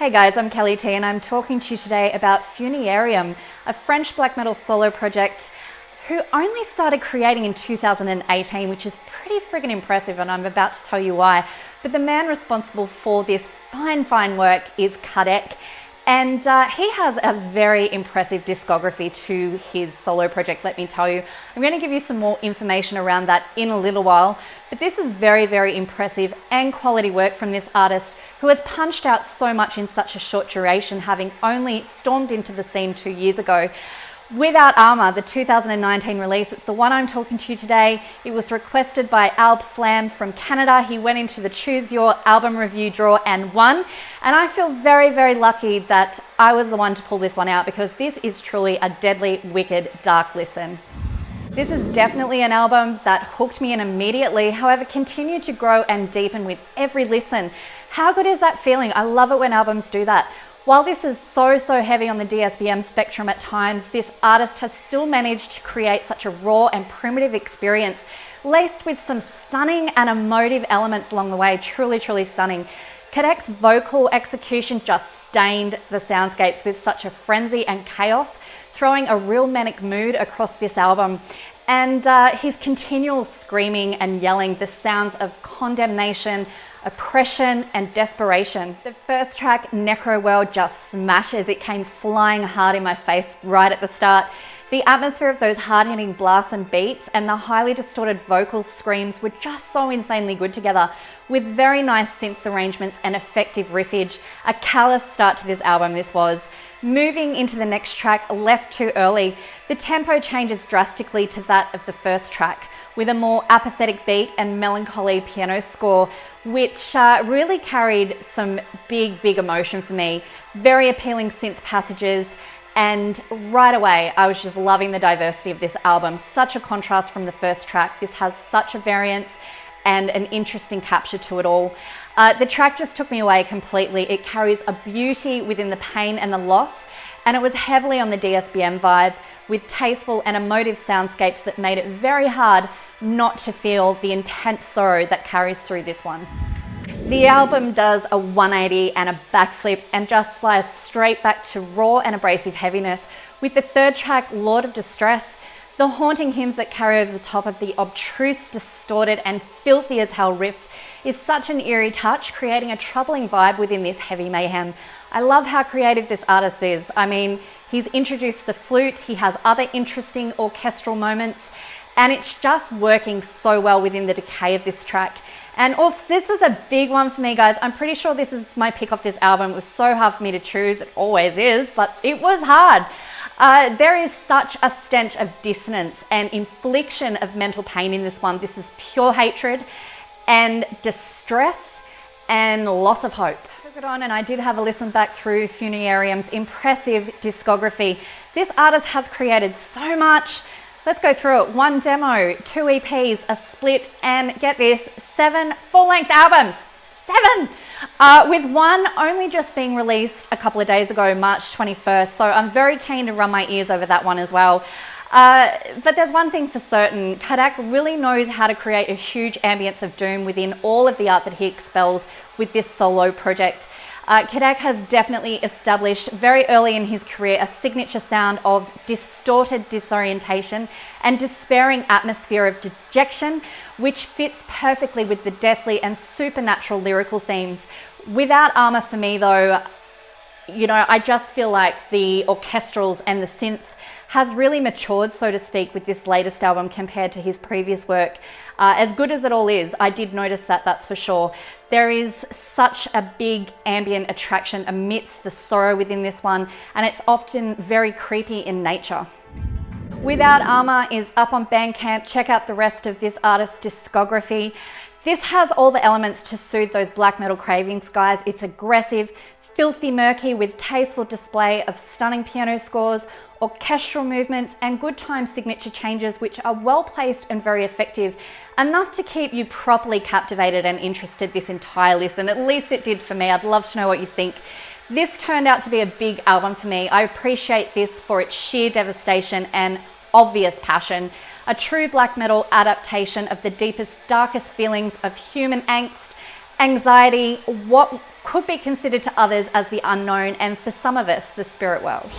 Hey guys, I'm Kelly T and I'm talking to you today about Funerarium, a French black metal solo project who only started creating in 2018, which is pretty friggin' impressive, and I'm about to tell you why. But the man responsible for this fine work is Kadek, and he has a very impressive discography to his solo project, let me tell you. I'm going to give you some more information around that in a little while, but this is very impressive and quality work from this artist who has punched out so much in such a short duration, having only stormed into the scene 2 years ago. Without Armor, the 2019 release, it's the one I'm talking to you today. It was requested by Alb Slam from Canada. He went into the Choose Your Album Review draw and won. And I feel very lucky that I was the one to pull this one out, because this is truly a deadly, wicked, dark listen. This is definitely an album that hooked me in immediately, however continued to grow and deepen with every listen. How good is that feeling? I love it when albums do that. While this is so heavy on the DSBM spectrum at times, this artist has still managed to create such a raw and primitive experience, laced with some stunning and emotive elements along the way. Truly stunning. Kadek's vocal execution just stained the soundscapes with such a frenzy and chaos, throwing a real manic mood across this album. And his continual screaming and yelling, the sounds of condemnation, oppression and desperation. The first track, Necro World, just smashes. It came flying hard in my face right at the start. The atmosphere of those hard-hitting blasts and beats and the highly distorted vocal screams were just so insanely good together, with very nice synth arrangements and effective riffage. A callous start to this album this was. Moving into the next track, Left Too Early, the tempo changes drastically to that of the first track, with a more apathetic beat and melancholy piano score, which really carried some big emotion for me. Very appealing synth passages, and right away I was just loving the diversity of this album. Such a contrast from the first track. This has such a variance and an interesting capture to it all. The track just took me away completely. It carries a beauty within the pain and the loss, and it was heavily on the DSBM vibe, with tasteful and emotive soundscapes that made it very hard not to feel the intense sorrow that carries through this one. The album does a 180 and a backflip and just flies straight back to raw and abrasive heaviness, with the third track, Lord of Distress. The haunting hymns that carry over the top of the obtruse, distorted and filthy as hell riffs is such an eerie touch, creating a troubling vibe within this heavy mayhem. I love how creative this artist is. I mean, he's introduced the flute, he has other interesting orchestral moments, and it's just working so well within the decay of this track. And oops, this was a big one for me, guys. I'm pretty sure this is my pick off this album. It was so hard for me to choose. It always is, but it was hard. There is such a stench of dissonance and infliction of mental pain in this one. This is pure hatred and distress and loss of hope. I took it on and I did have a listen back through Funérarium's impressive discography. This artist has created so much. Let's go through it. 1 demo, 2 EPs, a split, and get this, 7 full-length albums. 7! With one only just being released a couple of days ago, March 21st, so I'm very keen to run my ears over that one as well. But there's one thing for certain, Kadek really knows how to create a huge ambience of doom within all of the art that he expels with this solo project. Kadek has definitely established very early in his career a signature sound of distorted disorientation and despairing atmosphere of dejection, which fits perfectly with the deathly and supernatural lyrical themes. Without Armor for me though, you know, I just feel like the orchestrals and the synth has really matured, so to speak, with this latest album compared to his previous work. As good as it all is, I did notice that, that's for sure. There is such a big ambient attraction amidst the sorrow within this one, and it's often very creepy in nature. Without Armor is up on Bandcamp. Check out the rest of this artist's discography. This has all the elements to soothe those black metal cravings, guys. It's aggressive, filthy murky, with tasteful display of stunning piano scores, orchestral movements and good time signature changes, which are well placed and very effective, enough to keep you properly captivated and interested this entire listen. At least it did for me. I'd love to know what you think. This turned out to be a big album for me. I appreciate this for its sheer devastation and obvious passion. A true black metal adaptation of the deepest, darkest feelings of human angst anxiety, what could be considered to others as the unknown, and for some of us, the spirit world.